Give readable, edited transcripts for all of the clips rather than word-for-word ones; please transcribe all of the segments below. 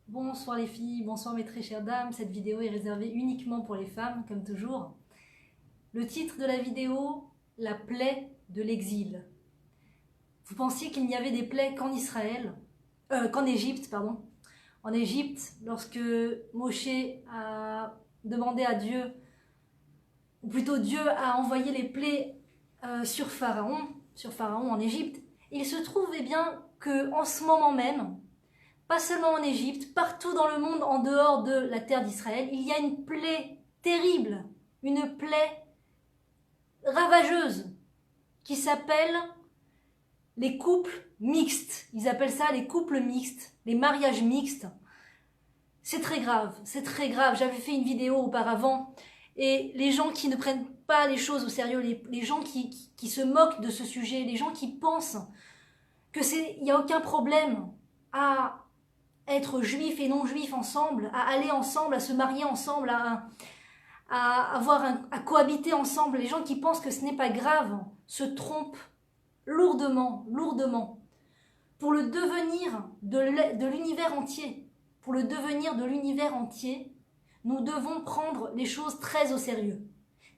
Bonsoir les filles, bonsoir mes très chères dames. Cette vidéo est réservée uniquement pour les femmes, comme toujours. Le titre de la vidéo, la plaie de l'exil. Vous pensiez qu'il n'y avait des plaies qu'en Israël, qu'en Égypte, pardon. En Égypte, lorsque Moshe a demandé à Dieu, ou plutôt Dieu a envoyé les plaies sur Pharaon en Égypte, il se trouve bien que en ce moment même, pas seulement en Égypte, partout dans le monde en dehors de la terre d'Israël, il y a une plaie terrible, une plaie ravageuse qui s'appelle les couples mixtes. Ils appellent ça les couples mixtes, les mariages mixtes. C'est très grave, c'est très grave. J'avais fait une vidéo auparavant et les gens qui ne prennent pas les choses au sérieux, les gens qui se moquent de ce sujet, les gens qui pensent que il n'y a aucun problème à être juif et non juif ensemble, à aller ensemble, à se marier ensemble, à cohabiter ensemble. Les gens qui pensent que ce n'est pas grave se trompent lourdement, lourdement. Pour le devenir de l'univers entier, pour le devenir de l'univers entier, nous devons prendre les choses très au sérieux.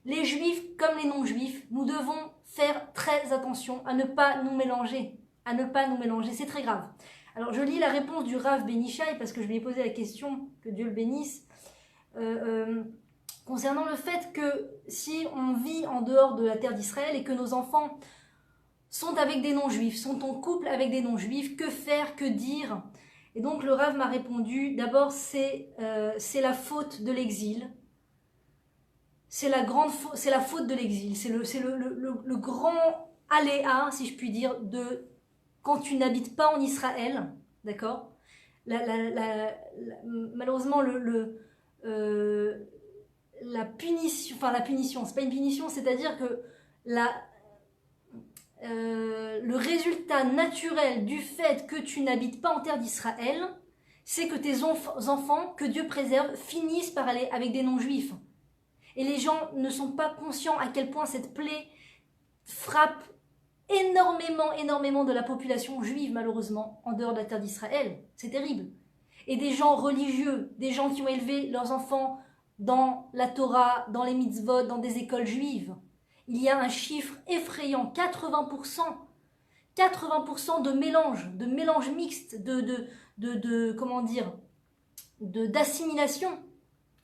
Les juifs comme les non-juifs, nous devons faire très attention à ne pas nous mélanger. À ne pas nous mélanger, c'est très grave. Alors je lis la réponse du Rav Benichai parce que je lui ai posé la question, que Dieu le bénisse, concernant le fait que si on vit en dehors de la terre d'Israël et que nos enfants sont avec des non-juifs, sont en couple avec des non-juifs, que faire, que dire? Et donc le Rav m'a répondu, d'abord c'est la faute de l'exil, c'est la faute de l'exil, c'est le grand aléa, si je puis dire, de quand tu n'habites pas en Israël, d'accord, malheureusement la punition, c'est pas une punition, c'est-à-dire que le résultat naturel du fait que tu n'habites pas en terre d'Israël, c'est que tes enfants, que Dieu préserve, finissent par aller avec des non-juifs. Et les gens ne sont pas conscients à quel point cette plaie frappe énormément de la population juive, malheureusement, en dehors de la terre d'Israël. C'est terrible. Et des gens religieux, des gens qui ont élevé leurs enfants dans la Torah, dans les mitzvot, dans des écoles juives. Il y a un chiffre effrayant, 80% de mélange mixte, comment dire, d'assimilation.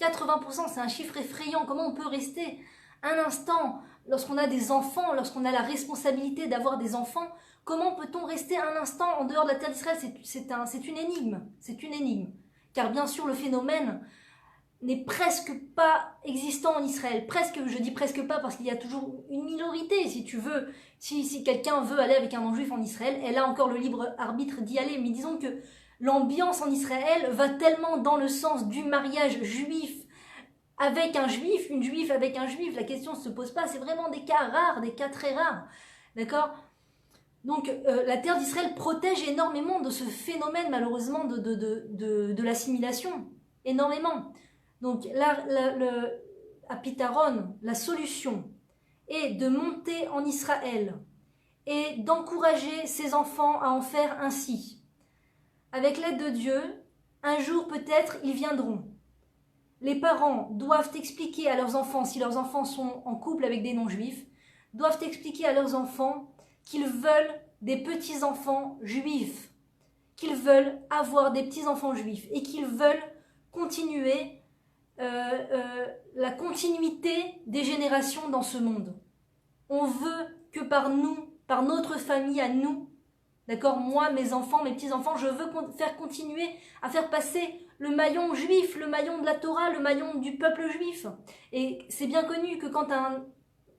80%, c'est un chiffre effrayant. Comment on peut rester un instant, lorsqu'on a des enfants, lorsqu'on a la responsabilité d'avoir des enfants, comment peut-on rester un instant en dehors de la terre d'Israël? C'est une énigme, c'est une énigme. Car bien sûr, le phénomène n'est presque pas existant en Israël. Presque, je dis presque pas parce qu'il y a toujours une minorité, si tu veux. Si quelqu'un veut aller avec un non-juif en Israël, elle a encore le libre arbitre d'y aller. Mais disons que l'ambiance en Israël va tellement dans le sens du mariage juif avec un juif, une juive avec un juif, la question ne se pose pas, c'est vraiment des cas rares, des cas très rares, d'accord? Donc la terre d'Israël protège énormément de ce phénomène malheureusement de l'assimilation, énormément. Donc à Pitaron, la solution est de monter en Israël et d'encourager ses enfants à en faire ainsi. Avec l'aide de Dieu, un jour peut-être ils viendront. Les parents doivent expliquer à leurs enfants, si leurs enfants sont en couple avec des non-juifs, doivent expliquer à leurs enfants qu'ils veulent des petits-enfants juifs, qu'ils veulent avoir des petits-enfants juifs et qu'ils veulent continuer la continuité des générations dans ce monde. On veut que par nous, par notre famille à nous, d'accord, moi, mes enfants, mes petits-enfants, je veux faire continuer à faire passer le maillon juif, le maillon de la Torah, le maillon du peuple juif. Et c'est bien connu que quand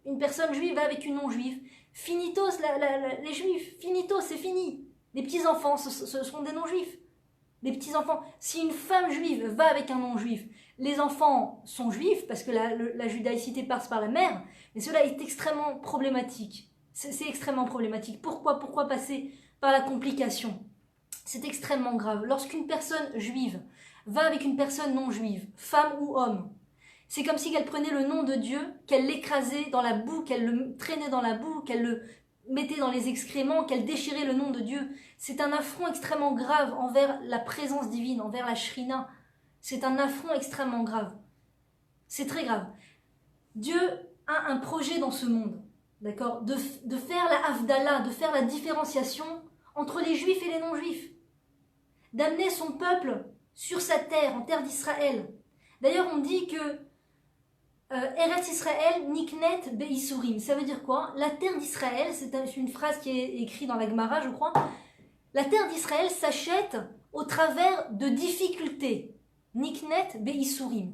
une personne juive va avec une non-juive, finitos les juifs, finitos, c'est fini. Les petits-enfants, ce seront des non-juifs. Les petits-enfants, si une femme juive va avec un non-juif, les enfants sont juifs, parce que la judaïcité passe par la mère, mais cela est extrêmement problématique. C'est extrêmement problématique. Pourquoi passer par la complication? C'est extrêmement grave. Lorsqu'une personne juive va avec une personne non juive, femme ou homme, c'est comme si elle prenait le nom de Dieu, qu'elle l'écrasait dans la boue, qu'elle le traînait dans la boue, qu'elle mettait dans les excréments, qu'elle déchirait le nom de Dieu. C'est un affront extrêmement grave envers la présence divine, envers la Shrina. C'est un affront extrêmement grave. C'est très grave. Dieu a un projet dans ce monde, d'accord, de faire la Havdalah, de faire la différenciation entre les juifs et les non-juifs. D'amener son peuple sur sa terre, en terre d'Israël. D'ailleurs, on dit que Eretz Israël niknet be'isurim. Ça veut dire quoi? La terre d'Israël, c'est une phrase qui est écrite dans la Gemara, je crois. La terre d'Israël s'achète au travers de difficultés. Niknet be'isurim.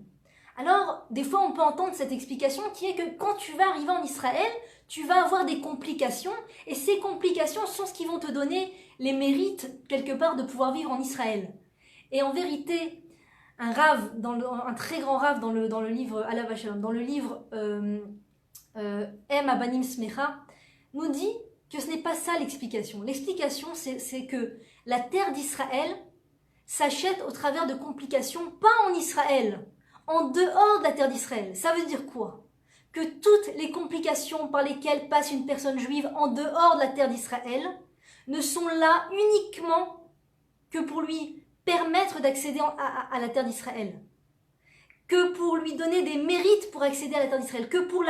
Alors, des fois, on peut entendre cette explication qui est que quand tu vas arriver en Israël, tu vas avoir des complications, et ces complications sont ce qui vont te donner les mérites, quelque part, de pouvoir vivre en Israël. Et en vérité, un rave, un très grand rave dans le livre Alav Hashalom, dans le livre Em Abanim Smecha, nous dit que ce n'est pas ça l'explication. L'explication, c'est que la terre d'Israël s'achète au travers de complications, pas en Israël, en dehors de la terre d'Israël. Ça veut dire quoi? Que toutes les complications par lesquelles passe une personne juive en dehors de la terre d'Israël ne sont là uniquement que pour lui permettre d'accéder à la terre d'Israël, que pour lui donner des mérites pour accéder à la terre d'Israël, que pour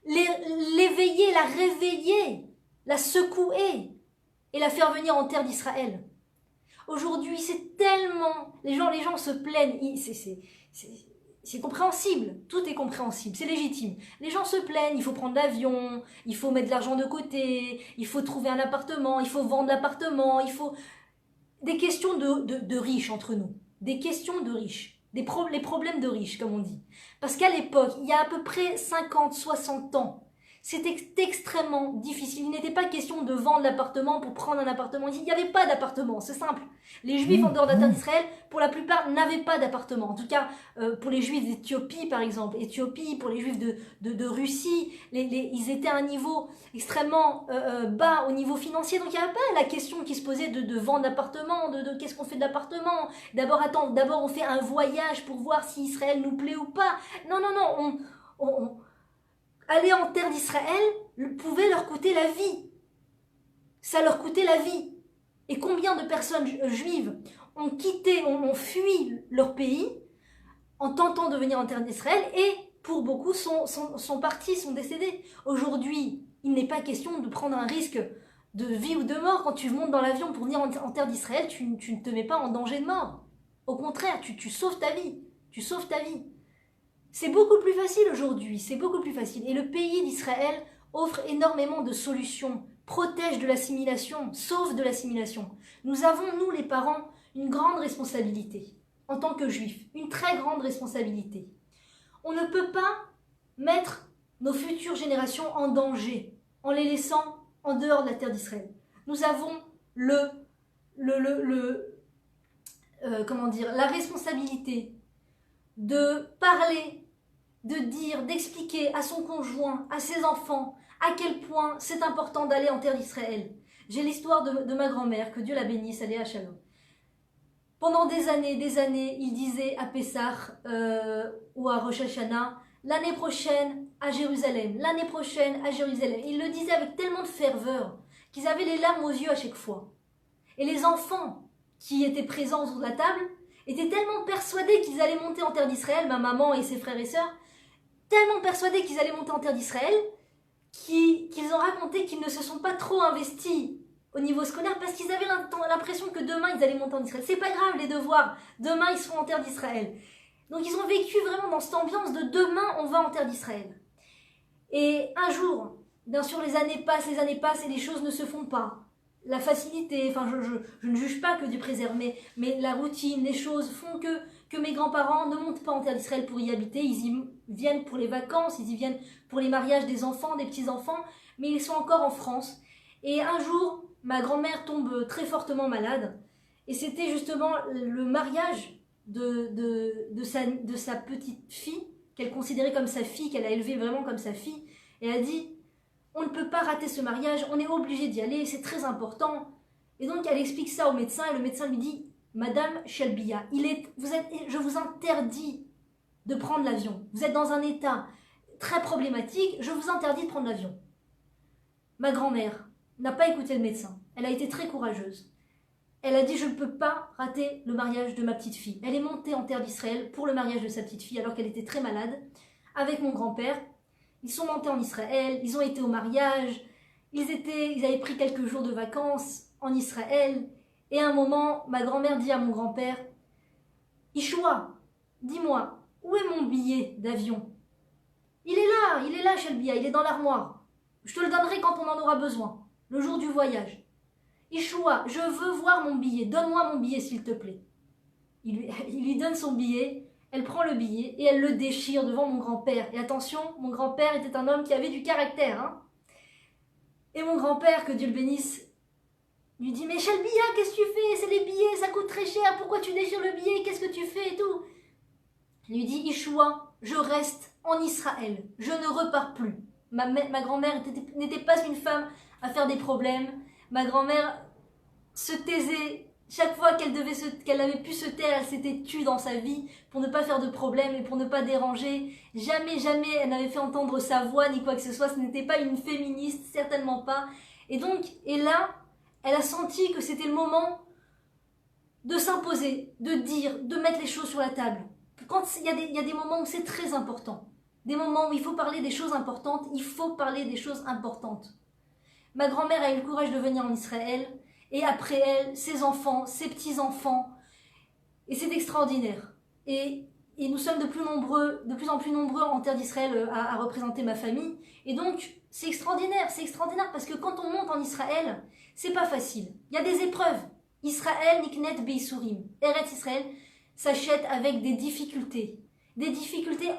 l'éveiller, la réveiller, la secouer et la faire venir en terre d'Israël. Aujourd'hui, c'est tellement... Les gens se plaignent, c'est compréhensible, tout est compréhensible, c'est légitime. Les gens se plaignent, il faut prendre l'avion, il faut mettre de l'argent de côté, il faut trouver un appartement, il faut vendre l'appartement, il faut... Des questions de riches entre nous, des questions de riches, les problèmes de riches, comme on dit. Parce qu'à l'époque, il y a à peu près 50, 60 ans, c'était extrêmement difficile. Il n'était pas question de vendre l'appartement pour prendre un appartement. Il n'y avait pas d'appartement, c'est simple. Les Juifs en dehors de la terre d'Israël, pour la plupart, n'avaient pas d'appartement. En tout cas, pour les Juifs d'Éthiopie, par exemple, pour les Juifs de Russie, ils étaient à un niveau extrêmement bas au niveau financier. Donc il n'y avait pas la question qui se posait de vendre l'appartement, de qu'est-ce qu'on fait de l'appartement. D'abord on fait un voyage pour voir si Israël nous plaît ou pas. Non, aller en terre d'Israël pouvait leur coûter la vie. Ça leur coûtait la vie. Et combien de personnes juives ont quitté, ont fui leur pays en tentant de venir en terre d'Israël, et pour beaucoup sont partis, sont décédés. Aujourd'hui, il n'est pas question de prendre un risque de vie ou de mort. Quand tu montes dans l'avion pour venir en terre d'Israël, tu ne te mets pas en danger de mort. Au contraire, tu sauves ta vie. Tu sauves ta vie. C'est beaucoup plus facile aujourd'hui, c'est beaucoup plus facile. Et le pays d'Israël offre énormément de solutions, protège de l'assimilation, sauve de l'assimilation. Nous avons, nous les parents, une grande responsabilité en tant que juifs, une très grande responsabilité. On ne peut pas mettre nos futures générations en danger en les laissant en dehors de la terre d'Israël. Nous avons la responsabilité de parler, de dire, d'expliquer à son conjoint, à ses enfants, à quel point c'est important d'aller en terre d'Israël. J'ai l'histoire de ma grand-mère, que Dieu la bénisse, allez à Shalom. Pendant des années, il disait à Pessah ou à Rosh Hashanah, l'année prochaine à Jérusalem, l'année prochaine à Jérusalem. Il le disait avec tellement de ferveur qu'ils avaient les larmes aux yeux à chaque fois. Et les enfants qui étaient présents autour de la table étaient tellement persuadés qu'ils allaient monter en terre d'Israël, ma maman et ses frères et sœurs, tellement persuadés qu'ils allaient monter en terre d'Israël, qu'ils ont raconté qu'ils ne se sont pas trop investis au niveau scolaire parce qu'ils avaient l'impression que demain ils allaient monter en Israël. C'est pas grave les devoirs, demain ils seront en terre d'Israël. Donc ils ont vécu vraiment dans cette ambiance de demain on va en terre d'Israël. Et un jour, bien sûr les années passent et les choses ne se font pas. La facilité, enfin je ne juge pas que Dieu préserve, mais la routine, les choses font que mes grands-parents ne montent pas en terre d'Israël pour y habiter. Ils y viennent pour les vacances, ils y viennent pour les mariages des enfants, des petits-enfants, mais ils sont encore en France. Et un jour, ma grand-mère tombe très fortement malade, et c'était justement le mariage de sa petite fille, qu'elle considérait comme sa fille, qu'elle a élevée vraiment comme sa fille, et elle a dit « On ne peut pas rater ce mariage, on est obligé d'y aller, c'est très important. » Et donc elle explique ça au médecin, et le médecin lui dit « Madame Shelbia, je vous interdis de prendre l'avion. Vous êtes dans un état très problématique, je vous interdis de prendre l'avion. » Ma grand-mère, n'a pas écouté le médecin. Elle a été très courageuse. Elle a dit, je ne peux pas rater le mariage de ma petite fille. Elle est montée en terre d'Israël pour le mariage de sa petite fille alors qu'elle était très malade, avec mon grand-père. Ils sont montés en Israël, ils ont été au mariage, ils avaient pris quelques jours de vacances en Israël. Et à un moment, ma grand-mère dit à mon grand-père, Ishoua, dis-moi, où est mon billet d'avion? Il est là, Shelbia, il est dans l'armoire. Je te le donnerai quand on en aura besoin, le jour du voyage. Ishoua, je veux voir mon billet, donne-moi mon billet s'il te plaît. Il lui donne son billet, elle prend le billet et elle le déchire devant mon grand-père. Et attention, mon grand-père était un homme qui avait du caractère. Hein. Et mon grand-père, que Dieu le bénisse, lui dit, mais Shelbia, qu'est-ce que tu fais? C'est les billets, ça coûte très cher, pourquoi tu déchires le billet? Qu'est-ce que tu fais et tout? Il lui dit, Ishoua, je reste en Israël, je ne repars plus. Ma grand-mère n'était pas une femme à faire des problèmes. Ma grand-mère se taisait, chaque fois qu'elle avait pu se taire, elle s'était tue dans sa vie pour ne pas faire de problème et pour ne pas déranger. Jamais, jamais elle n'avait fait entendre sa voix ni quoi que ce soit. Ce n'était pas une féministe, certainement pas. Et là, elle a senti que c'était le moment de s'imposer, de dire, de mettre les choses sur la table. Quand il y a des moments où c'est très important, des moments où il faut parler des choses importantes, il faut parler des choses importantes. Ma grand-mère a eu le courage de venir en Israël, et après elle, ses enfants, ses petits-enfants, et c'est extraordinaire. Et nous sommes de plus en plus nombreux en terre d'Israël à représenter ma famille, et donc c'est extraordinaire parce que quand on monte en Israël, c'est pas facile. Il y a des épreuves. Israël niknet beisurim. Eretz Israël s'achète avec des difficultés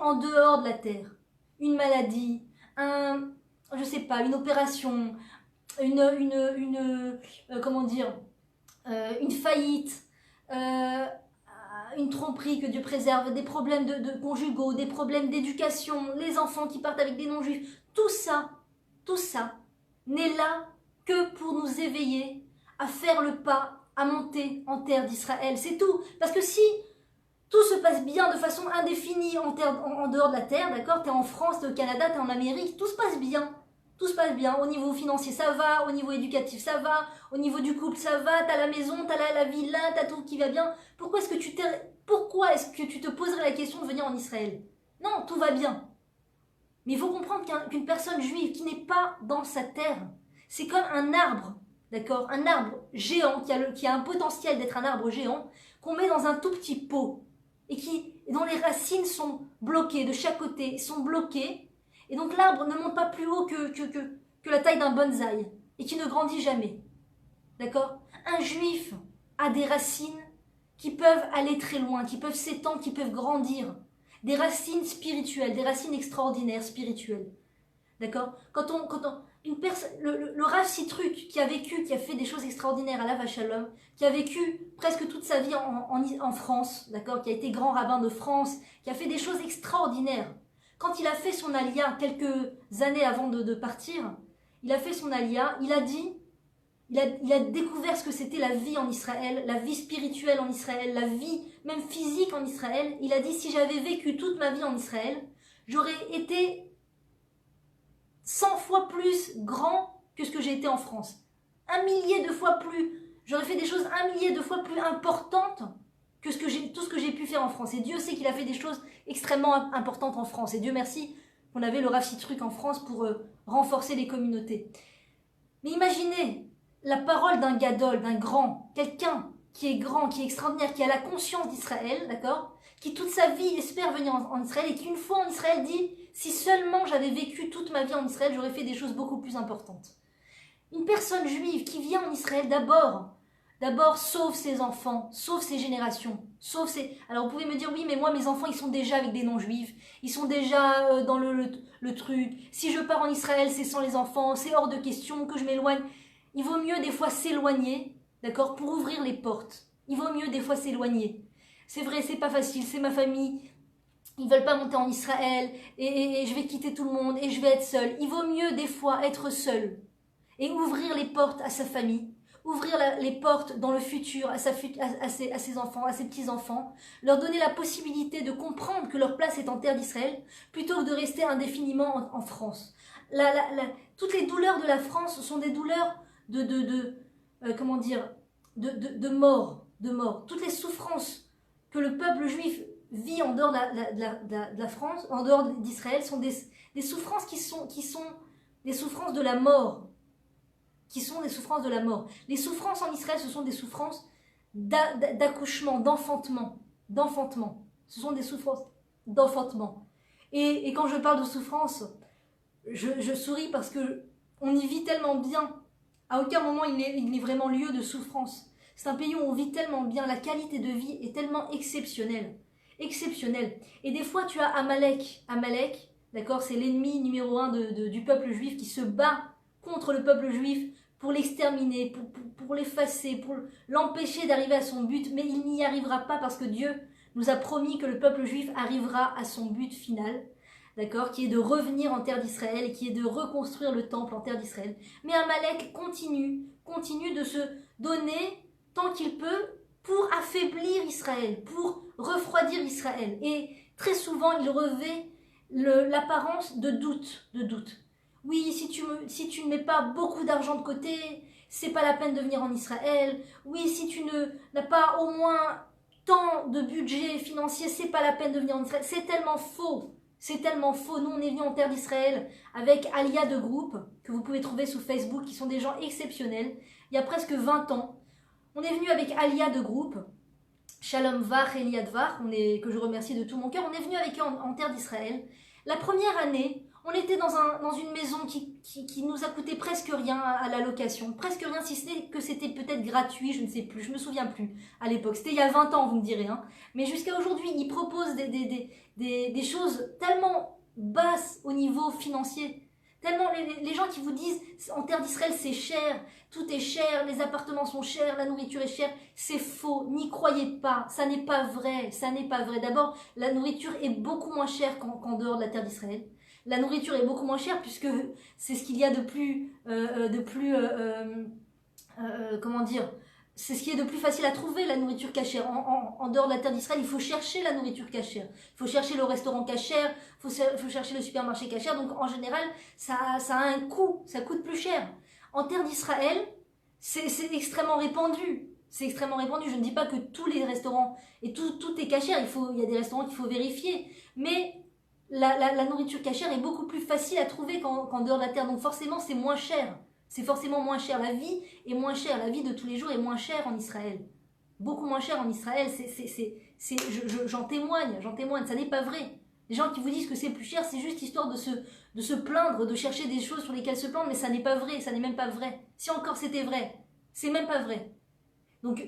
en dehors de la terre. Une maladie, je sais pas, une opération, comment dire, une faillite, une tromperie, que Dieu préserve, des problèmes de conjugaux, des problèmes d'éducation, les enfants qui partent avec des non-juifs, tout ça n'est là que pour nous éveiller à faire le pas, à monter en terre d'Israël, c'est tout. Parce que si tout se passe bien de façon indéfinie en dehors de la terre, d'accord, t'es en France, t'es au Canada, t'es en Amérique, tout se passe bien. Tout se passe bien, au niveau financier ça va, au niveau éducatif ça va, au niveau du couple ça va, t'as la maison, t'as la villa, t'as tout qui va bien. Pourquoi est-ce que tu te poserais la question de venir en Israël? Non, tout va bien. Mais il faut comprendre qu'une personne juive qui n'est pas dans sa terre, c'est comme un arbre, d'accord? Un arbre géant qui a un potentiel d'être un arbre géant, qu'on met dans un tout petit pot et dont les racines sont bloquées de chaque côté, sont bloquées. Et donc l'arbre ne monte pas plus haut que la taille d'un bonsaï et qui ne grandit jamais. D'accord? Un juif a des racines qui peuvent aller très loin, qui peuvent s'étendre, qui peuvent grandir. Des racines spirituelles, des racines extraordinaires spirituelles. D'accord? Le Rav Sitruk qui a fait des choses extraordinaires à la Vachalom, qui a vécu presque toute sa vie en France, d'accord? Qui a été grand rabbin de France, qui a fait des choses extraordinaires. Quand il a fait son alia, quelques années avant de partir, il a fait son alia, il a découvert ce que c'était la vie en Israël, la vie spirituelle en Israël, la vie même physique en Israël. Il a dit, si j'avais vécu toute ma vie en Israël, j'aurais été 100 fois plus grand que ce que j'ai été en France. 1 millier de fois plus, j'aurais fait des choses 1 millier de fois plus importantes que tout ce que j'ai pu faire en France. Et Dieu sait qu'il a fait des choses extrêmement importantes en France. Et Dieu merci qu'on avait le Rav Sitruk en France pour renforcer les communautés. Mais imaginez la parole d'un gadol, d'un grand, quelqu'un qui est grand, qui est extraordinaire, qui a la conscience d'Israël, d'accord, qui toute sa vie espère venir en Israël et qui une fois en Israël dit « Si seulement j'avais vécu toute ma vie en Israël, j'aurais fait des choses beaucoup plus importantes. » Une personne juive qui vient en Israël d'abord sauve ses enfants, sauve ses générations, Alors vous pouvez me dire, oui, mais moi, mes enfants, ils sont déjà avec des non-juifs, ils sont déjà dans le truc. Si je pars en Israël, c'est sans les enfants, c'est hors de question que je m'éloigne. Il vaut mieux des fois s'éloigner, d'accord, pour ouvrir les portes. Il vaut mieux des fois s'éloigner. C'est vrai, c'est pas facile, c'est ma famille, ils veulent pas monter en Israël, et je vais quitter tout le monde, et je vais être seule. Il vaut mieux des fois être seul, et ouvrir les portes à sa famille, ouvrir les portes dans le futur à ses enfants, à ses petits-enfants, leur donner la possibilité de comprendre que leur place est en terre d'Israël, plutôt que de rester indéfiniment en France. Toutes les douleurs de la France sont des douleurs comment dire, de mort, toutes les souffrances que le peuple juif vit en dehors de la France, en dehors d'Israël, sont des souffrances qui sont des souffrances de la mort, qui sont des souffrances de la mort. Les souffrances en Israël, ce sont des souffrances d'accouchement, d'enfantement. Ce sont des souffrances d'enfantement. Et quand je parle de souffrance, je souris parce que on y vit tellement bien. À aucun moment il n'est vraiment lieu de souffrance. C'est un pays où on vit tellement bien, la qualité de vie est tellement exceptionnelle. Et des fois tu as Amalek, d'accord, c'est l'ennemi numéro 1 du peuple juif qui se bat contre le peuple juif pour l'exterminer, pour l'effacer, pour l'empêcher d'arriver à son but, mais il n'y arrivera pas parce que Dieu nous a promis que le peuple juif arrivera à son but final, d'accord, qui est de revenir en terre d'Israël et qui est de reconstruire le temple en terre d'Israël. Mais Amalek continue de se donner tant qu'il peut pour affaiblir Israël, pour refroidir Israël. Et très souvent, il revêt l'apparence de doute. Oui, si tu ne mets pas beaucoup d'argent de côté, c'est pas la peine de venir en Israël. Oui, si tu n'as pas au moins tant de budget financier, c'est pas la peine de venir en Israël. C'est tellement faux. Nous, on est venus en terre d'Israël avec Alia de groupe, que vous pouvez trouver sur Facebook, qui sont des gens exceptionnels. Il y a presque 20 ans, on est venu avec Alia de groupe, Shalom Vach et Eliad Vach, que je remercie de tout mon cœur. On est venu avec eux en terre d'Israël. La première année, on était dans une maison qui nous a coûté presque rien à la location. Presque rien, si ce n'est que c'était peut-être gratuit, je ne sais plus, je me souviens plus à l'époque. C'était il y a 20 ans, vous me direz. Hein. Mais jusqu'à aujourd'hui, ils proposent des choses tellement basses au niveau financier. Tellement les gens qui vous disent en terre d'Israël c'est cher, tout est cher, les appartements sont chers, la nourriture est chère, c'est faux, n'y croyez pas, ça n'est pas vrai. D'abord, la nourriture est beaucoup moins chère qu'en dehors de la terre d'Israël. La nourriture est beaucoup moins chère puisque c'est ce qu'il y a de plus, comment dire, c'est ce qui est de plus facile à trouver, la nourriture cachère. En dehors de la terre d'Israël, il faut chercher la nourriture cachère. Il faut chercher le restaurant cachère, il faut chercher le supermarché cachère. Donc en général, ça a un coût, ça coûte plus cher. En terre d'Israël, c'est extrêmement répandu. Je ne dis pas que tous les restaurants et tout est cachère. Il y a des restaurants qu'il faut vérifier. Mais la nourriture cachère est beaucoup plus facile à trouver qu'en dehors de la terre. Donc forcément, c'est moins cher. C'est forcément moins cher. La vie est moins chère. La vie de tous les jours est moins chère en Israël. Beaucoup moins chère en Israël. J'en témoigne. Ça n'est pas vrai. Les gens qui vous disent que c'est plus cher, c'est juste histoire de se plaindre, de chercher des choses sur lesquelles se plaindre, mais ça n'est pas vrai. Ça n'est même pas vrai. Si encore c'était vrai, c'est même pas vrai. Donc,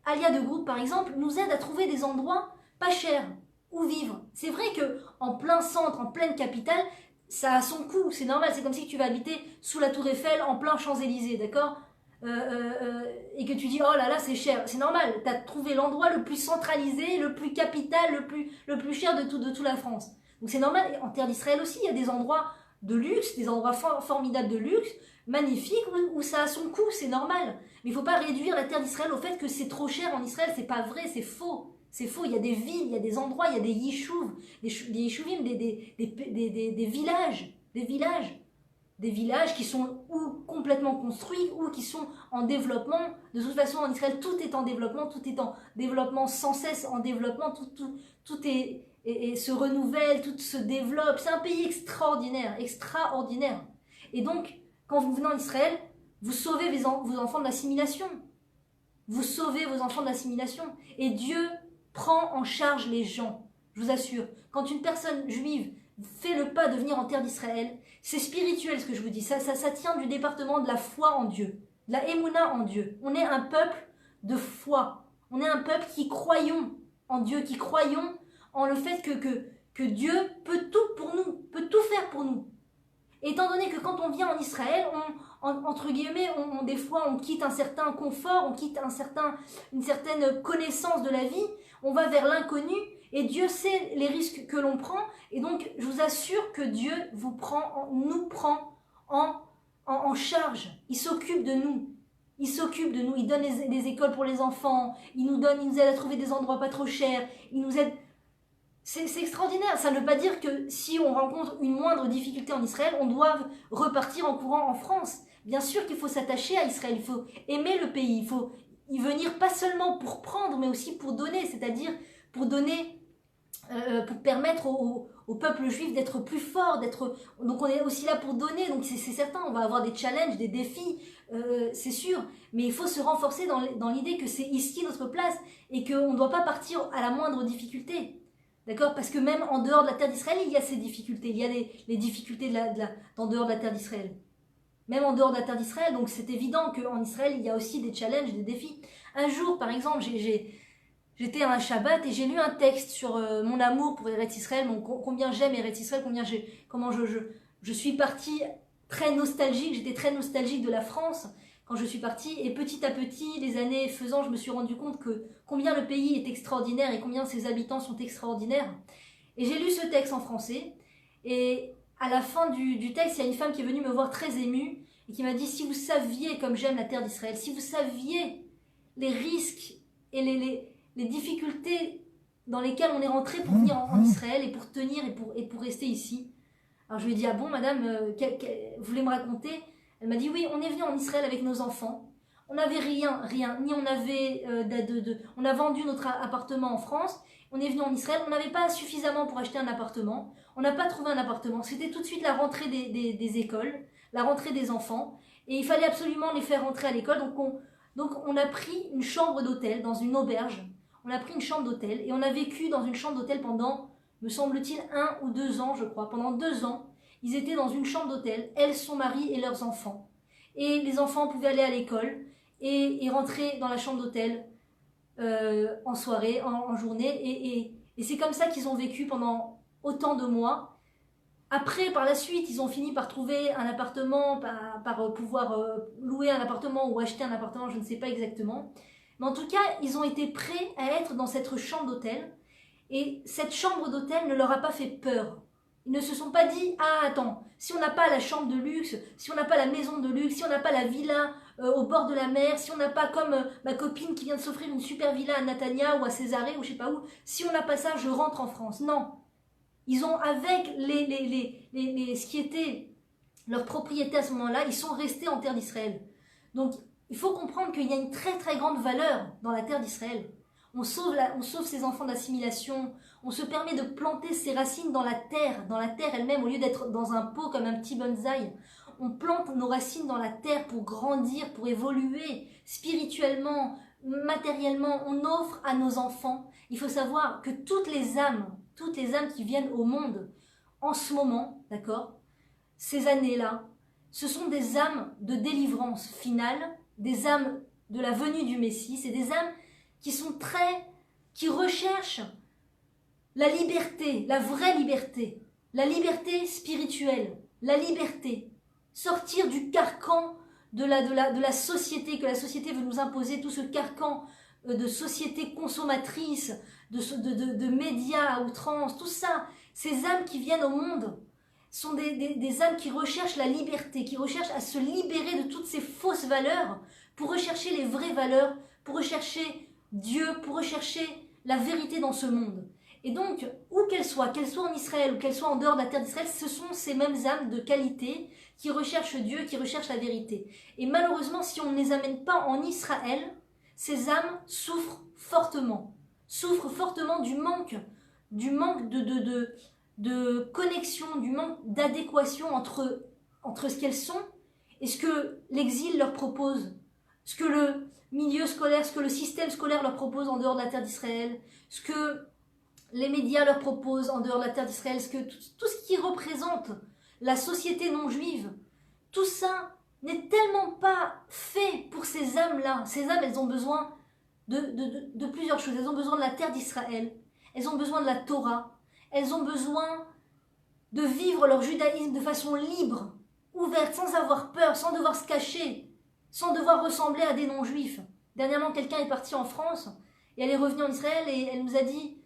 Alia de groupe, par exemple, nous aide à trouver des endroits pas chers où vivre. C'est vrai que en plein centre, en pleine capitale, ça a son coût, c'est normal, c'est comme si tu vas habiter sous la tour Eiffel en plein Champs-Élysées, d'accord, et que tu dis oh là là c'est cher, c'est normal, tu as trouvé l'endroit le plus centralisé, le plus capital, le plus cher de toute la France. Donc c'est normal, et en terre d'Israël aussi, il y a des endroits de luxe, des endroits formidables de luxe, magnifiques, où ça a son coût, c'est normal. Mais il ne faut pas réduire la terre d'Israël au fait que c'est trop cher en Israël, c'est pas vrai, c'est faux. C'est faux, il y a des villes, il y a des endroits, il y a des yishuv, des yishuvim, des villages qui sont ou complètement construits ou qui sont en développement. De toute façon, en Israël, tout est en développement sans cesse, en développement, tout se renouvelle, tout se développe. C'est un pays extraordinaire. Et donc, quand vous venez en Israël, vous sauvez vos enfants de l'assimilation. Et Dieu prend en charge les gens. Je vous assure, quand une personne juive fait le pas de venir en terre d'Israël, c'est spirituel ce que je vous dis. Ça tient du département de la foi en Dieu, de la émouna en Dieu. On est un peuple de foi. On est un peuple qui croyons en Dieu, qui croyons en le fait que Dieu peut tout pour nous, peut tout faire pour nous. Étant donné que quand on vient en Israël, entre guillemets, des fois on quitte un certain confort, on quitte une certaine connaissance de la vie, on va vers l'inconnu et Dieu sait les risques que l'on prend. Et donc je vous assure que Dieu nous prend en charge. Il s'occupe de nous. Il donne des écoles pour les enfants, il nous aide à trouver des endroits pas trop chers, il nous aide. C'est extraordinaire. Ça ne veut pas dire que si on rencontre une moindre difficulté en Israël, on doit repartir en courant en France. Bien sûr qu'il faut s'attacher à Israël, il faut aimer le pays, il faut y venir pas seulement pour prendre, mais aussi pour donner, c'est-à-dire pour donner, pour permettre au peuple juif d'être plus fort, donc on est aussi là pour donner, donc c'est certain, on va avoir des challenges, des défis, c'est sûr, mais il faut se renforcer dans l'idée que c'est ici notre place et qu'on ne doit pas partir à la moindre difficulté. D'accord? Parce que même en dehors de la terre d'Israël, il y a ces difficultés. Il y a les difficultés en dehors de la terre d'Israël. Même en dehors de la terre d'Israël, donc c'est évident qu'en Israël, il y a aussi des challenges, des défis. Un jour, par exemple, j'étais à un Shabbat et j'ai lu un texte sur mon amour pour Eretz Israël, combien j'aime Eretz Israël, comment je suis partie très nostalgique, j'étais très nostalgique de la France quand je suis partie, et petit à petit, les années faisant, je me suis rendu compte que combien le pays est extraordinaire et combien ses habitants sont extraordinaires. Et j'ai lu ce texte en français, et à la fin du texte, il y a une femme qui est venue me voir très émue, et qui m'a dit, si vous saviez comme j'aime la terre d'Israël, si vous saviez les risques et les difficultés dans lesquelles on est rentré pour venir en Israël, et pour tenir, et pour rester ici. Alors je lui ai dit, ah bon madame, vous voulez me raconter? Elle m'a dit, oui, on est venu en Israël avec nos enfants. On n'avait rien, ni on avait on a vendu notre appartement en France. On est venu en Israël, on n'avait pas suffisamment pour acheter un appartement. On n'a pas trouvé un appartement. C'était tout de suite la rentrée des écoles, la rentrée des enfants. Et il fallait absolument les faire rentrer à l'école. Donc on a pris une chambre d'hôtel dans une auberge. On a pris une chambre d'hôtel et on a vécu dans une chambre d'hôtel pendant, me semble-t-il, 1 ou 2 ans, je crois. Pendant 2 ans. Ils étaient dans une chambre d'hôtel, elle, son mari et leurs enfants. Et les enfants pouvaient aller à l'école et rentrer dans la chambre d'hôtel en soirée, en journée. Et c'est comme ça qu'ils ont vécu pendant autant de mois. Après, par la suite, ils ont fini par trouver un appartement, par pouvoir louer un appartement ou acheter un appartement, je ne sais pas exactement. Mais en tout cas, ils ont été prêts à être dans cette chambre d'hôtel. Et cette chambre d'hôtel ne leur a pas fait peur. Ils ne se sont pas dit, ah attends, si on n'a pas la chambre de luxe, si on n'a pas la maison de luxe, si on n'a pas la villa au bord de la mer, si on n'a pas comme ma copine qui vient de s'offrir une super villa à Natania ou à Césarée ou je sais pas où, si on n'a pas ça, je rentre en France. Non. Ils ont, avec ce qui était leur propriété à ce moment-là, ils sont restés en terre d'Israël. Donc, il faut comprendre qu'il y a une très très grande valeur dans la terre d'Israël. On sauve ses enfants d'assimilation, on se permet de planter ses racines dans la terre elle-même, au lieu d'être dans un pot comme un petit bonsaï. On plante nos racines dans la terre pour grandir, pour évoluer spirituellement, matériellement. On offre à nos enfants. Il faut savoir que toutes les âmes qui viennent au monde en ce moment, d'accord, ces années-là, ce sont des âmes de délivrance finale, des âmes de la venue du Messie, c'est des âmes qui recherchent la liberté, la vraie liberté, la liberté spirituelle, la liberté, sortir du carcan de la société, que la société veut nous imposer, tout ce carcan de société consommatrice, de médias à outrance, tout ça, ces âmes qui viennent au monde sont des âmes qui recherchent la liberté, qui recherchent à se libérer de toutes ces fausses valeurs pour rechercher les vraies valeurs, pour rechercher Dieu, pour rechercher la vérité dans ce monde. Et donc, où qu'elle soit en Israël ou qu'elle soit en dehors de la terre d'Israël, ce sont ces mêmes âmes de qualité qui recherchent Dieu, qui recherchent la vérité. Et malheureusement, si on ne les amène pas en Israël, ces âmes souffrent fortement du manque de connexion, du manque d'adéquation entre ce qu'elles sont et ce que l'exil leur propose, ce que le milieu scolaire, ce que le système scolaire leur propose en dehors de la terre d'Israël, ce que les médias leur proposent en dehors de la terre d'Israël, tout ce qui représente la société non juive, tout ça n'est tellement pas fait pour ces âmes-là. Ces âmes, elles ont besoin de plusieurs choses. Elles ont besoin de la terre d'Israël, elles ont besoin de la Torah, elles ont besoin de vivre leur judaïsme de façon libre, ouverte, sans avoir peur, sans devoir se cacher, sans devoir ressembler à des non-juifs. Dernièrement, quelqu'un est parti en France et elle est revenue en Israël et elle nous a dit,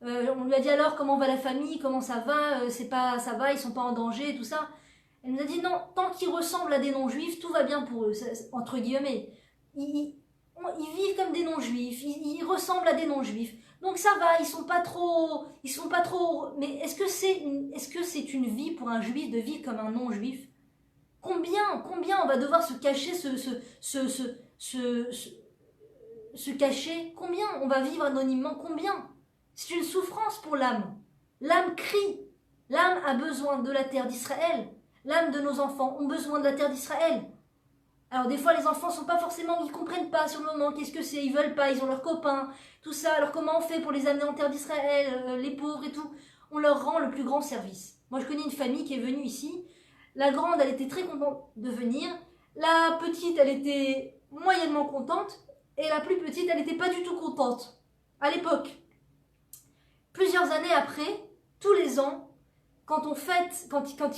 on lui a dit alors comment va la famille, comment ça va, ça va, ils sont pas en danger, tout ça. Elle nous a dit non, tant qu'ils ressemblent à des non-juifs, tout va bien pour eux, entre guillemets. Ils vivent comme des non-juifs, ils ressemblent à des non-juifs. Donc ça va, ils sont pas trop. Mais est-ce que c'est une vie pour un juif de vivre comme un non-juif? Combien on va devoir se cacher, se cacher? Combien on va vivre anonymement? Combien? C'est une souffrance pour l'âme. L'âme crie. L'âme a besoin de la terre d'Israël. L'âme de nos enfants ont besoin de la terre d'Israël. Alors des fois les enfants sont pas forcément, ils comprennent pas sur le moment qu'est-ce que c'est, ils veulent pas, ils ont leurs copains, tout ça. Alors comment on fait pour les amener en terre d'Israël, les pauvres et tout? On leur rend le plus grand service. Moi je connais une famille qui est venue ici. La grande, elle était très contente de venir. La petite, elle était moyennement contente. Et la plus petite, elle n'était pas du tout contente. À l'époque. Plusieurs années après, tous les ans, quand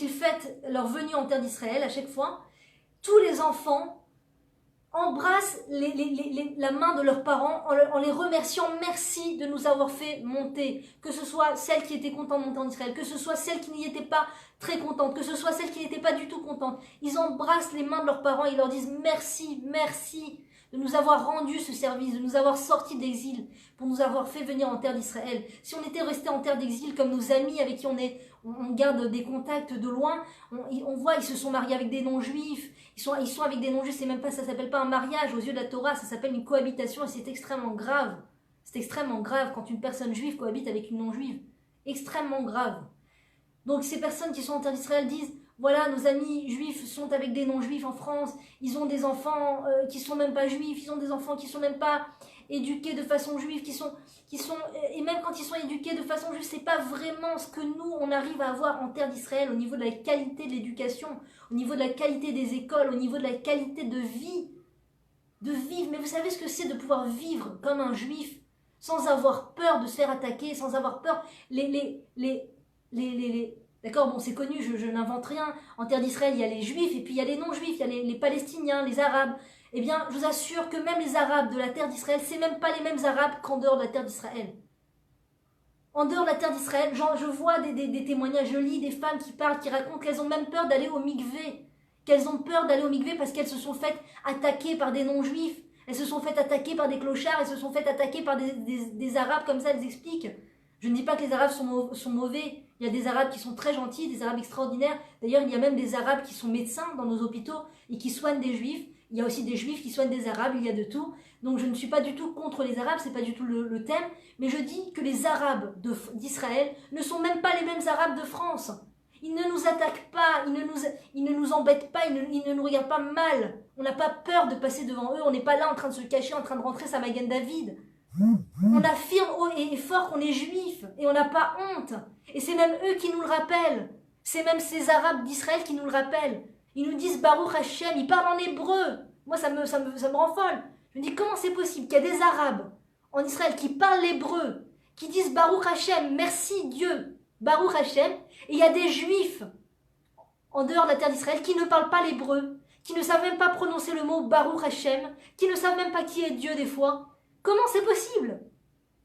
ils fêtent leur venue en terre d'Israël, à chaque fois, tous les enfants embrassent la main de leurs parents en les remerciant. Merci de nous avoir fait monter. Que ce soit celle qui était contente de monter en Israël, que ce soit celle qui n'y était pas très contente, que ce soit celle qui n'était pas du tout contente. Ils embrassent les mains de leurs parents et ils leur disent merci, merci de nous avoir rendu ce service, de nous avoir sortis d'exil, pour nous avoir fait venir en terre d'Israël. Si on était resté en terre d'exil comme nos amis avec qui on garde des contacts de loin, on voit, ils se sont mariés avec des non-juifs, ils sont avec des non-juifs, c'est même pas, ça s'appelle pas un mariage aux yeux de la Torah, ça s'appelle une cohabitation et c'est extrêmement grave. C'est extrêmement grave quand une personne juive cohabite avec une non-juive. Extrêmement grave. Donc ces personnes qui sont en terre d'Israël disent, voilà, nos amis juifs sont avec des non-juifs en France, ils ont des enfants qui sont même pas juifs, ils ont des enfants qui sont même pas éduqués de façon juive, et même quand ils sont éduqués de façon juive, c'est pas vraiment ce que nous, on arrive à avoir en terre d'Israël au niveau de la qualité de l'éducation, au niveau de la qualité des écoles, au niveau de la qualité de vie, de vivre. Mais vous savez ce que c'est de pouvoir vivre comme un juif sans avoir peur de se faire attaquer, sans avoir peur, d'accord, bon, c'est connu, je n'invente rien. En terre d'Israël, il y a les juifs et puis il y a les non-juifs, il y a les Palestiniens, les Arabes. Eh bien, je vous assure que même les Arabes de la terre d'Israël, c'est même pas les mêmes Arabes qu'en dehors de la terre d'Israël. En dehors de la terre d'Israël, je vois des témoignages, je lis des femmes qui parlent, qui racontent qu'elles ont même peur d'aller au mikvé. Qu'elles ont peur d'aller au mikvé parce qu'elles se sont faites attaquer par des non-juifs. Elles se sont faites attaquer par des clochards, elles se sont faites attaquer par des Arabes, comme ça, elles expliquent. Je ne dis pas que les Arabes sont mauvais. Il y a des Arabes qui sont très gentils, des Arabes extraordinaires. D'ailleurs, il y a même des Arabes qui sont médecins dans nos hôpitaux et qui soignent des Juifs. Il y a aussi des Juifs qui soignent des Arabes, il y a de tout. Donc je ne suis pas du tout contre les Arabes, c'est pas du tout le thème. Mais je dis que les Arabes d'Israël ne sont même pas les mêmes Arabes de France. Ils ne nous attaquent pas, ils ne nous embêtent pas, ils ne nous regardent pas mal. On n'a pas peur de passer devant eux, on n'est pas là en train de se cacher, en train de rentrer sa Magen David. On affirme haut et fort qu'on est juif et on n'a pas honte. Et c'est même eux qui nous le rappellent. C'est même ces Arabes d'Israël qui nous le rappellent. Ils nous disent Baruch Hashem, ils parlent en hébreu. Moi, ça me rend folle. Je me dis comment c'est possible qu'il y a des Arabes en Israël qui parlent l'hébreu, qui disent Baruch Hashem, merci Dieu, Baruch Hashem, et il y a des Juifs en dehors de la terre d'Israël qui ne parlent pas l'hébreu, qui ne savent même pas prononcer le mot Baruch Hashem, qui ne savent même pas qui est Dieu des fois. Comment c'est possible?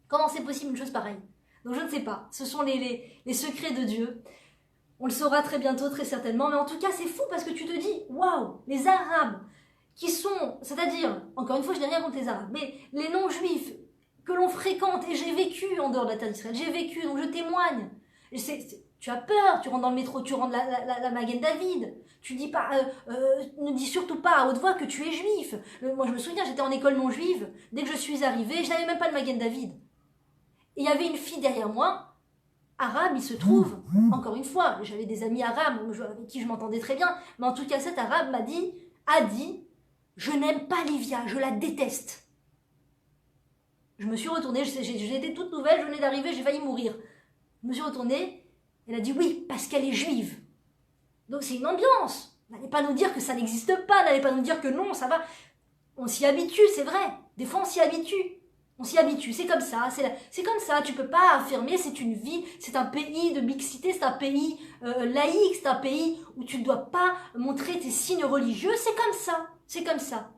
Comment c'est possible une chose pareille? Donc je ne sais pas. Ce sont les secrets de Dieu. On le saura très bientôt, très certainement. Mais en tout cas, c'est fou parce que tu te dis, waouh, les Arabes qui sont, c'est-à-dire, encore une fois, je n'ai rien contre les Arabes, mais les non-juifs que l'on fréquente, et j'ai vécu en dehors de la terre d'Israël, j'ai vécu, donc je témoigne. Tu as peur, tu rentres dans le métro, tu rentres la Magen David. Tu dis pas, ne dis surtout pas à haute voix que tu es juif. Moi, je me souviens, j'étais en école non juive. Dès que je suis arrivée, je n'avais même pas le Magen David. Et il y avait une fille derrière moi, arabe, il se trouve. Encore une fois, j'avais des amis arabes avec qui je m'entendais très bien. Mais en tout cas, cet arabe a dit, je n'aime pas Livia, je la déteste. Je me suis retournée, j'étais toute nouvelle, je venais d'arriver, j'ai failli mourir. Je me suis retournée, elle a dit oui, parce qu'elle est juive. Donc c'est une ambiance. N'allez pas nous dire que ça n'existe pas, n'allez pas nous dire que non, ça va. On s'y habitue, c'est vrai. Des fois, on s'y habitue. On s'y habitue, c'est comme ça, c'est comme ça. Tu peux pas affirmer, c'est une vie, c'est un pays de mixité, c'est un pays laïque, c'est un pays où tu ne dois pas montrer tes signes religieux, c'est comme ça.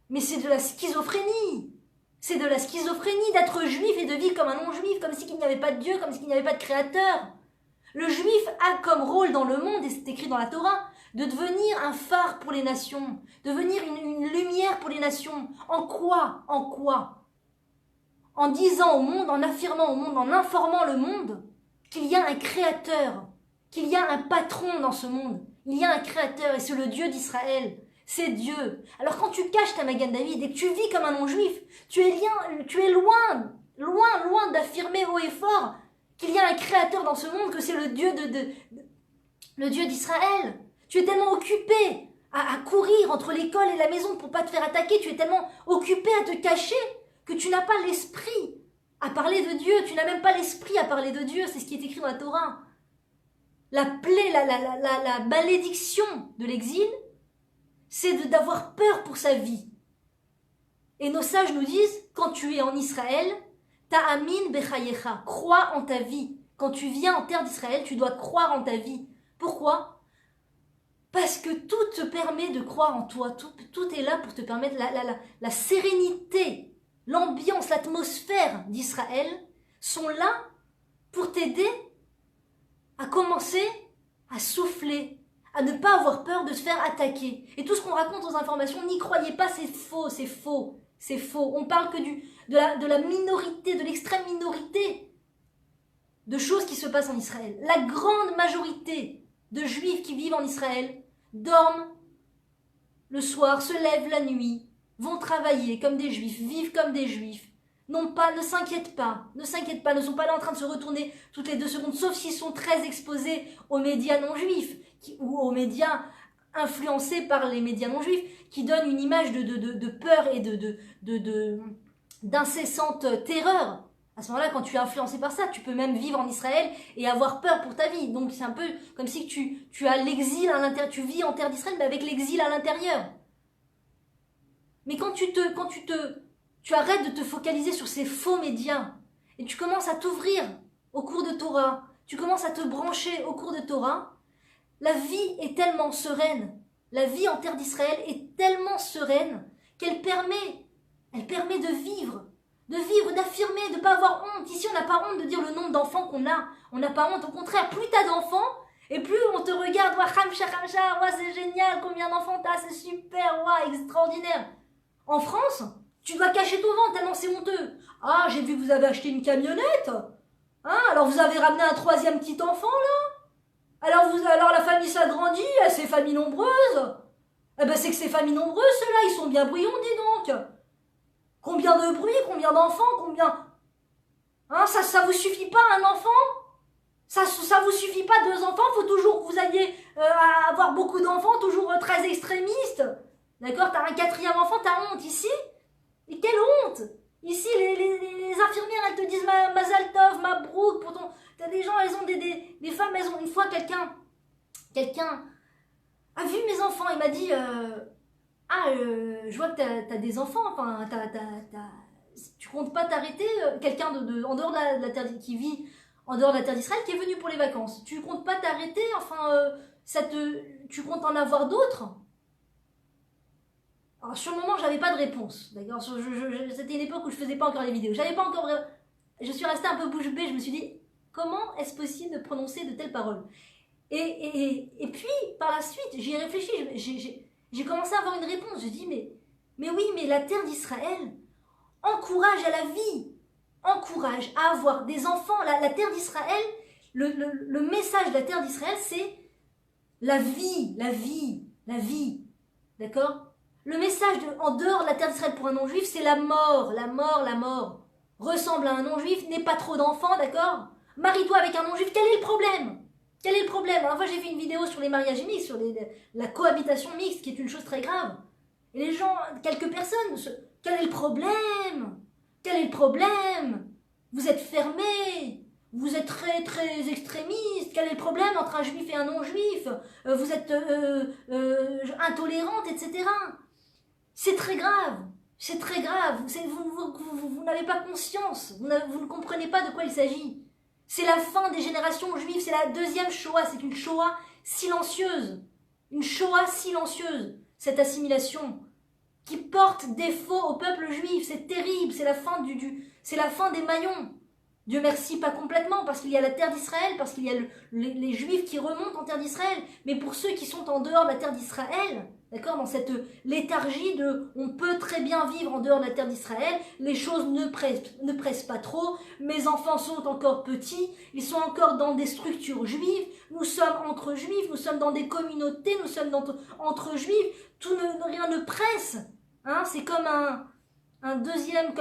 Mais c'est de la schizophrénie. C'est de la schizophrénie d'être juif et de vivre comme un non-juif, comme s'il n'y avait pas de Dieu, comme s'il n'y avait pas de créateur. Le juif a comme rôle dans le monde, et c'est écrit dans la Torah, de devenir un phare pour les nations, devenir une lumière pour les nations. En quoi? En disant au monde, en affirmant au monde, en informant le monde qu'il y a un créateur, qu'il y a un patron dans ce monde. Il y a un créateur et c'est le Dieu d'Israël. C'est Dieu. Alors quand tu caches ta Magan David et que tu vis comme un non-juif, tu es loin d'affirmer haut et fort qu'il y a un créateur dans ce monde, que c'est le Dieu le Dieu d'Israël. Tu es tellement occupé à courir entre l'école et la maison pour pas te faire attaquer, tu es tellement occupé à te cacher que tu n'as pas l'esprit à parler de Dieu, tu n'as même pas l'esprit à parler de Dieu, c'est ce qui est écrit dans la Torah. La plaie, la malédiction de l'exil, c'est d'avoir peur pour sa vie. Et nos sages nous disent, quand tu es en Israël, ta'amin bechayecha, crois en ta vie. Quand tu viens en terre d'Israël, tu dois croire en ta vie. Pourquoi ? Parce que tout te permet de croire en toi, tout est là pour te permettre la sérénité, l'ambiance, l'atmosphère d'Israël sont là pour t'aider à commencer à souffler, à ne pas avoir peur de se faire attaquer. Et tout ce qu'on raconte aux informations, n'y croyez pas, c'est faux, c'est faux, c'est faux. On parle que de la minorité, de l'extrême minorité de choses qui se passent en Israël. La grande majorité de juifs qui vivent en Israël dorment le soir, se lèvent la nuit, vont travailler comme des juifs, vivent comme des juifs, ne s'inquiètent pas, ne sont pas là en train de se retourner toutes les 2 secondes, sauf s'ils sont très exposés aux médias non juifs, ou aux médias influencés par les médias non juifs, qui donnent une image de peur et d'incessante terreur. À ce moment-là, quand tu es influencé par ça, tu peux même vivre en Israël et avoir peur pour ta vie. Donc c'est un peu comme si tu as l'exil à l'intérieur, tu vis en terre d'Israël, mais avec l'exil à l'intérieur. Mais quand tu arrêtes de te focaliser sur ces faux médias et tu commences à t'ouvrir au cours de Torah, tu commences à te brancher au cours de Torah, la vie est tellement sereine, la vie en terre d'Israël est tellement sereine qu'elle permet de vivre, d'affirmer, de ne pas avoir honte. Ici, on n'a pas honte de dire le nombre d'enfants qu'on a. On n'a pas honte. Au contraire, plus tu as d'enfants, et plus on te regarde, ouah, khamcha, ouah, c'est génial, combien d'enfants t'as, c'est super, ouah, extraordinaire. En France, tu dois cacher ton ventre tellement c'est honteux. Ah, j'ai vu que vous avez acheté une camionnette. Hein, alors vous avez ramené un 3e petit enfant, là. Alors la famille s'agrandit, c'est famille nombreuse. Eh ben, c'est que ces familles nombreuses, ceux-là, ils sont bien bruyants, dis donc. Combien de bruit, combien d'enfants, combien... Hein, ça vous suffit pas un enfant? Ça vous suffit pas 2 enfants? Faut toujours que vous ayez avoir beaucoup d'enfants, toujours très extrémistes. D'accord? T'as un 4e enfant, t'as honte ici? Et quelle honte! Ici, les infirmières, elles te disent Mazal Tov, Mabrouk, pour ton... T'as des gens, elles ont des femmes, elles ont... Une fois, quelqu'un a vu mes enfants, il m'a dit... je vois que t'as des enfants, enfin, tu comptes pas t'arrêter, quelqu'un en dehors de la terre, qui vit en dehors de la terre d'Israël, qui est venu pour les vacances. Tu comptes pas t'arrêter, enfin, tu comptes en avoir d'autres? Alors, sur le moment, j'avais pas de réponse, d'accord. C'était une époque où je faisais pas encore les vidéos. J'avais pas encore... Je suis restée un peu bouche bée, je me suis dit, comment est-ce possible de prononcer de telles paroles? Et puis, par la suite, j'y ai réfléchi, j'ai commencé à avoir une réponse. Je dis, mais oui, mais la terre d'Israël encourage à la vie, encourage à avoir des enfants. La terre d'Israël, le message de la terre d'Israël, c'est la vie, la vie, la vie. D'accord? Le message en dehors de la terre d'Israël pour un non-juif, c'est la mort, la mort, la mort. Ressemble à un non-juif, n'aie pas trop d'enfants, d'accord? Marie-toi avec un non-juif, quel est le problème? Quel est le problème? Alors, j'ai fait une vidéo sur les mariages mixtes, sur la cohabitation mixte, qui est une chose très grave. Et les gens, quelques personnes, quel est le problème? Quel est le problème? Vous êtes fermés, vous êtes très très extrémistes, quel est le problème entre un juif et un non-juif? Vous êtes intolérante, etc. C'est très grave, c'est très grave, vous n'avez pas conscience, vous ne comprenez pas de quoi il s'agit. C'est la fin des générations juives, c'est la 2e Shoah, c'est une Shoah silencieuse. Une Shoah silencieuse, cette assimilation, qui porte défaut au peuple juif, c'est terrible, c'est la fin c'est la fin des maillons. Dieu merci, pas complètement, parce qu'il y a la terre d'Israël, parce qu'il y a les juifs qui remontent en terre d'Israël, mais pour ceux qui sont en dehors de la terre d'Israël, D'accord? Dans cette léthargie de on peut très bien vivre en dehors de la terre d'Israël, les choses ne pressent pas trop, mes enfants sont encore petits, ils sont encore dans des structures juives, nous sommes entre juifs, nous sommes dans des communautés, nous sommes entre juifs, rien ne presse. Hein? C'est comme un deuxième,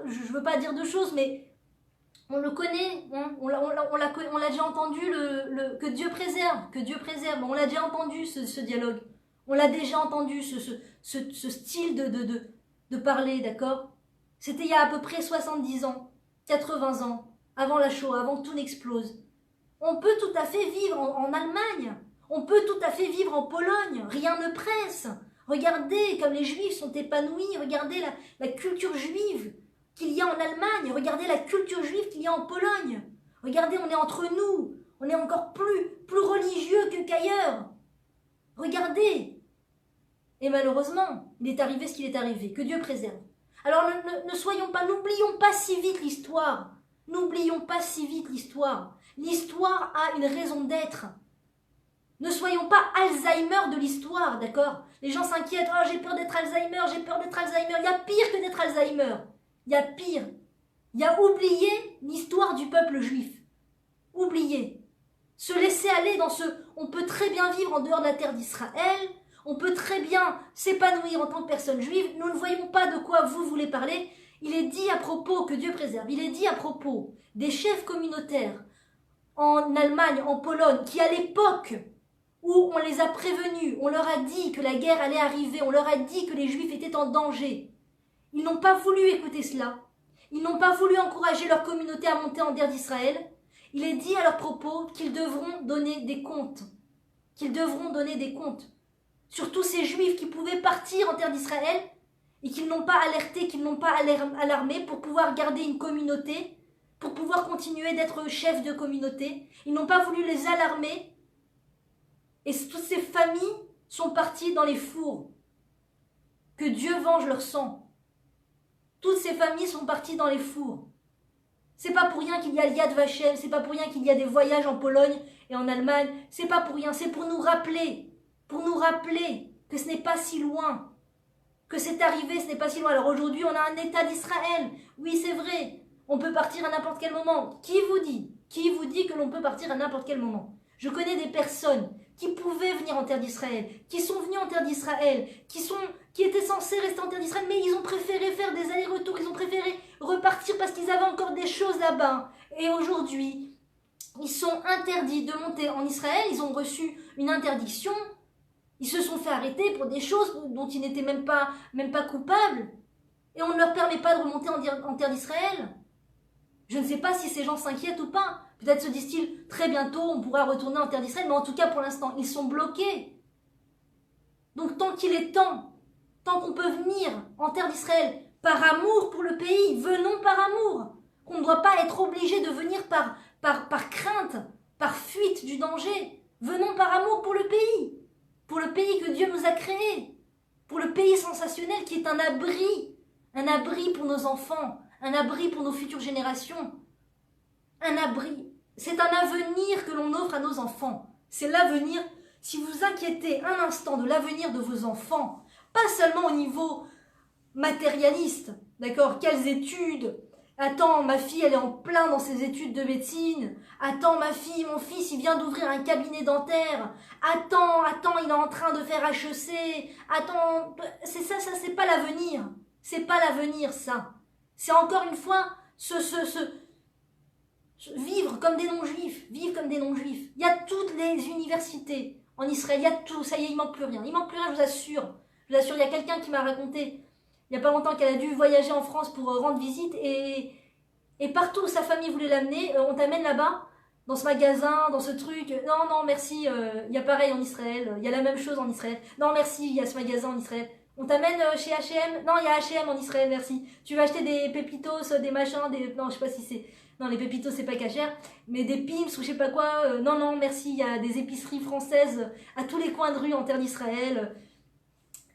je ne veux pas dire de choses, mais on le connaît, hein, on l'a déjà entendu, que Dieu préserve, on l'a déjà entendu ce dialogue, on l'a déjà entendu ce style de parler, d'accord? C'était il y a à peu près 70 ans, 80 ans, avant la Shoah, avant que tout n'explose. On peut tout à fait vivre en Allemagne, on peut tout à fait vivre en Pologne, rien ne presse. Regardez comme les Juifs sont épanouis, regardez la culture juive qu'il y a en Allemagne, regardez la culture juive qu'il y a en Pologne. Regardez, on est entre nous, on est encore plus religieux qu'ailleurs. Regardez. Et malheureusement, il est arrivé ce qu'il est arrivé, que Dieu préserve. Alors n'oublions pas si vite l'histoire. N'oublions pas si vite l'histoire. L'histoire a une raison d'être. Ne soyons pas Alzheimer de l'histoire, d'accord? Les gens s'inquiètent, oh j'ai peur d'être Alzheimer, j'ai peur d'être Alzheimer. Il y a pire que d'être Alzheimer. Il y a pire. Il y a oublier l'histoire du peuple juif. Oublier. Se laisser aller dans on peut très bien vivre en dehors de la terre d'Israël, on peut très bien s'épanouir en tant que personne juive. Nous ne voyons pas de quoi vous voulez parler. Il est dit à propos, que Dieu préserve, il est dit à propos des chefs communautaires en Allemagne, en Pologne, qui à l'époque où on les a prévenus, on leur a dit que la guerre allait arriver, on leur a dit que les Juifs étaient en danger. Ils n'ont pas voulu écouter cela. Ils n'ont pas voulu encourager leur communauté à monter en terre d'Israël. Il est dit à leur propos qu'ils devront donner des comptes. Qu'ils devront donner des comptes. Sur tous ces Juifs qui pouvaient partir en terre d'Israël et qu'ils n'ont pas alerté, qu'ils n'ont pas alarmé pour pouvoir garder une communauté, pour pouvoir continuer d'être chefs de communauté. Ils n'ont pas voulu les alarmer. Et toutes ces familles sont parties dans les fours. Que Dieu venge leur sang. Toutes ces familles sont parties dans les fours. C'est pas pour rien qu'il y a Yad Vashem, c'est pas pour rien qu'il y a des voyages en Pologne et en Allemagne, c'est pas pour rien, c'est pour nous rappeler que ce n'est pas si loin, que c'est arrivé, ce n'est pas si loin. Alors aujourd'hui, on a un État d'Israël, oui c'est vrai, on peut partir à n'importe quel moment. Qui vous dit que l'on peut partir à n'importe quel moment? Je connais des personnes qui pouvaient venir en terre d'Israël, qui sont venus en terre d'Israël, qui étaient censés rester en terre d'Israël, mais ils ont préféré faire des allers-retours, ils ont préféré repartir parce qu'ils avaient encore des choses là-bas. Et aujourd'hui, ils sont interdits de monter en Israël, ils ont reçu une interdiction, ils se sont fait arrêter pour des choses dont ils n'étaient même pas coupables, et on ne leur permet pas de remonter en terre d'Israël. Je ne sais pas si ces gens s'inquiètent ou pas. Peut-être se disent-ils, très bientôt, on pourra retourner en terre d'Israël, mais en tout cas, pour l'instant, ils sont bloqués. Donc, tant qu'il est temps, tant qu'on peut venir en terre d'Israël par amour pour le pays, venons par amour. Qu'on ne doit pas être obligé de venir par crainte, par fuite du danger. Venons par amour pour le pays que Dieu nous a créé, pour le pays sensationnel qui est un abri pour nos enfants, un abri pour nos futures générations, un abri. C'est un avenir que l'on offre à nos enfants. C'est l'avenir. Si vous vous inquiétez un instant de l'avenir de vos enfants, pas seulement au niveau matérialiste, d'accord, quelles études? Attends, ma fille, elle est en plein dans ses études de médecine. Attends, mon fils, il vient d'ouvrir un cabinet dentaire. Attends, il est en train de faire HEC. Attends, c'est ça, c'est pas l'avenir. C'est pas l'avenir, ça. C'est encore une fois vivre comme des non-juifs. Vivre comme des non-juifs. Il y a toutes les universités en Israël. Il y a tout. Ça y est, il manque plus rien. Il manque plus rien, je vous assure. Je vous assure, il y a quelqu'un qui m'a raconté il n'y a pas longtemps qu'elle a dû voyager en France pour rendre visite et partout où sa famille voulait l'amener, on t'amène là-bas, dans ce magasin, dans ce truc. Non, merci, il y a pareil en Israël, il y a la même chose en Israël. Non, merci, il y a ce magasin en Israël. On t'amène chez H&M. Non, il y a H&M en Israël, merci. Tu vas acheter des pépitos, des machins, non, je sais pas si c'est... Non, les pépitos, c'est pas cachère, mais des Pim's ou je sais pas quoi. Non, merci, il y a des épiceries françaises à tous les coins de rue en terre d'Israël.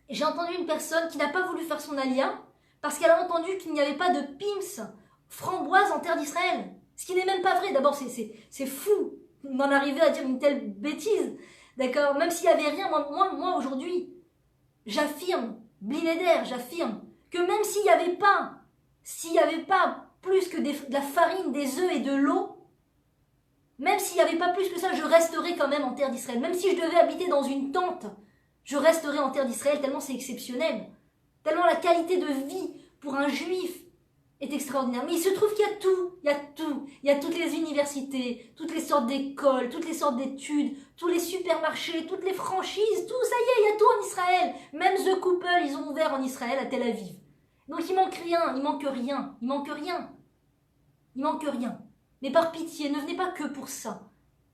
J'ai entendu une personne qui n'a pas voulu faire son alia parce qu'elle a entendu qu'il n'y avait pas de Pim's framboise en terre d'Israël. Ce qui n'est même pas vrai. D'abord, c'est fou d'en arriver à dire une telle bêtise. D'accord? Même s'il n'y avait rien, moi aujourd'hui, j'affirme, Blinéder, j'affirme, que même s'il n'y avait pas plus que de la farine, des œufs et de l'eau, même s'il n'y avait pas plus que ça, je resterais quand même en terre d'Israël. Même si je devais habiter dans une tente, je resterais en terre d'Israël, tellement c'est exceptionnel. Tellement la qualité de vie pour un juif est extraordinaire. Mais il se trouve qu'il y a tout, il y a tout. Il y a toutes les universités, toutes les sortes d'écoles, toutes les sortes d'études, tous les supermarchés, toutes les franchises, tout, ça y est, il y a tout en Israël. Même The Couple, ils ont ouvert en Israël, à Tel Aviv. Donc il manque rien, il manque rien, il manque rien. Il manque rien. Mais par pitié, ne venez pas que pour ça.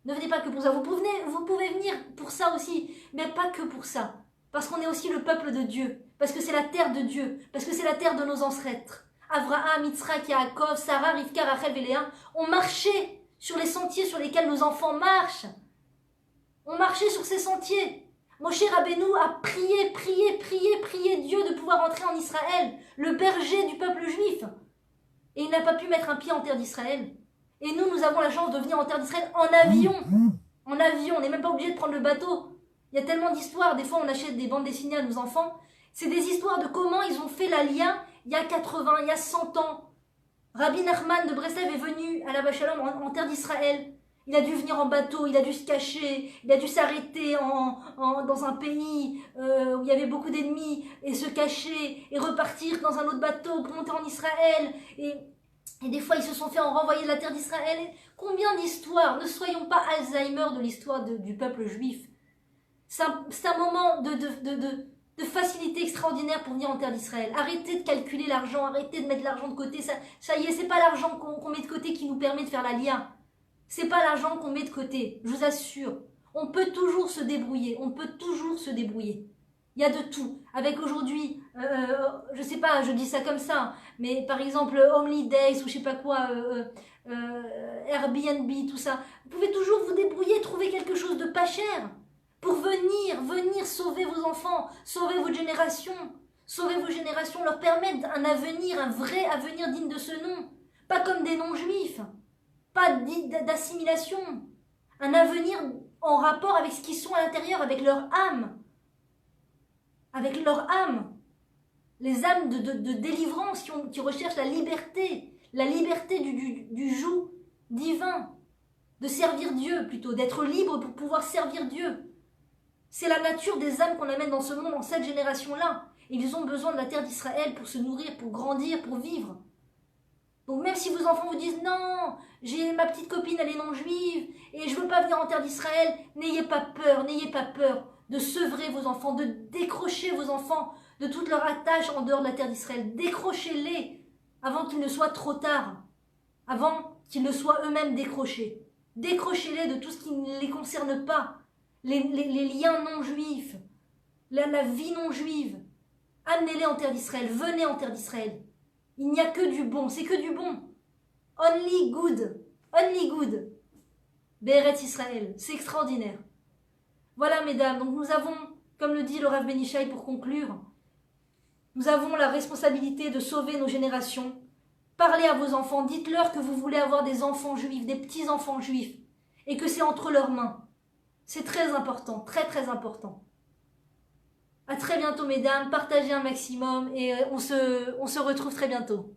Ne venez pas que pour ça. Vous pouvez venir pour ça aussi, mais pas que pour ça. Parce qu'on est aussi le peuple de Dieu. Parce que c'est la terre de Dieu. Parce que c'est la terre de nos ancêtres. Abraham, Yitzhak, Yaakov, Sarah, Rivka, Rachel et Léa ont marché sur les sentiers sur lesquels nos enfants marchent. On marchait sur ces sentiers. Moshe Rabbeinu a prié Dieu de pouvoir entrer en Israël, le berger du peuple juif. Et il n'a pas pu mettre un pied en terre d'Israël. Et nous avons la chance de venir en terre d'Israël en avion. En avion, on n'est même pas obligé de prendre le bateau. Il y a tellement d'histoires. Des fois, on achète des bandes dessinées à nos enfants. C'est des histoires de comment ils ont fait l'Aliyah il y a 80, il y a 100 ans. Rabbi Nachman de Breslev est venu à la Bachalom en terre d'Israël. Il a dû venir en bateau, il a dû se cacher, il a dû s'arrêter dans un pays où il y avait beaucoup d'ennemis et se cacher et repartir dans un autre bateau pour monter en Israël. Et des fois, ils se sont fait renvoyer de la terre d'Israël. Et combien d'histoires! Ne soyons pas Alzheimer de l'histoire du peuple juif. C'est un moment de facilité extraordinaire pour venir en terre d'Israël. Arrêtez de calculer l'argent, arrêtez de mettre l'argent de côté. Ça y est, c'est pas l'argent qu'on met de côté qui nous permet de faire l'Aliyah. C'est pas l'argent qu'on met de côté, je vous assure. On peut toujours se débrouiller, on peut toujours se débrouiller. Il y a de tout. Avec aujourd'hui, je sais pas, je dis ça comme ça, mais par exemple, Homely Days ou je sais pas quoi, Airbnb, tout ça. Vous pouvez toujours vous débrouiller, trouver quelque chose de pas cher pour venir sauver vos enfants, sauver votre génération, leur permettre un avenir, un vrai avenir digne de ce nom. Pas comme des non-juifs, pas d'assimilation. Un avenir en rapport avec ce qu'ils sont à l'intérieur, avec leur âme. Avec leur âme. Les âmes de délivrance qui recherchent la liberté du joug divin. De servir Dieu plutôt, d'être libre pour pouvoir servir Dieu. C'est la nature des âmes qu'on amène dans ce monde, dans cette génération-là. Ils ont besoin de la terre d'Israël pour se nourrir, pour grandir, pour vivre. Donc même si vos enfants vous disent « Non, ma petite copine, elle est non-juive et je veux pas venir en terre d'Israël », n'ayez pas peur de sevrer vos enfants, de décrocher vos enfants de toute leur attache en dehors de la terre d'Israël. Décrochez-les avant qu'il ne soit trop tard, avant qu'ils ne soient eux-mêmes décrochés. Décrochez-les de tout ce qui ne les concerne pas, les liens non-juifs, la vie non-juive. Amenez-les en terre d'Israël, venez en terre d'Israël. Il n'y a que du bon, c'est que du bon. Only good. Be'eretz Israël, c'est extraordinaire. Voilà mesdames, donc nous avons, comme le dit le Rav Ben Ishai pour conclure, nous avons la responsabilité de sauver nos générations. Parlez à vos enfants, dites-leur que vous voulez avoir des enfants juifs, des petits-enfants juifs, et que c'est entre leurs mains. C'est très important, très très important. À très bientôt mesdames, partagez un maximum et on se retrouve très bientôt.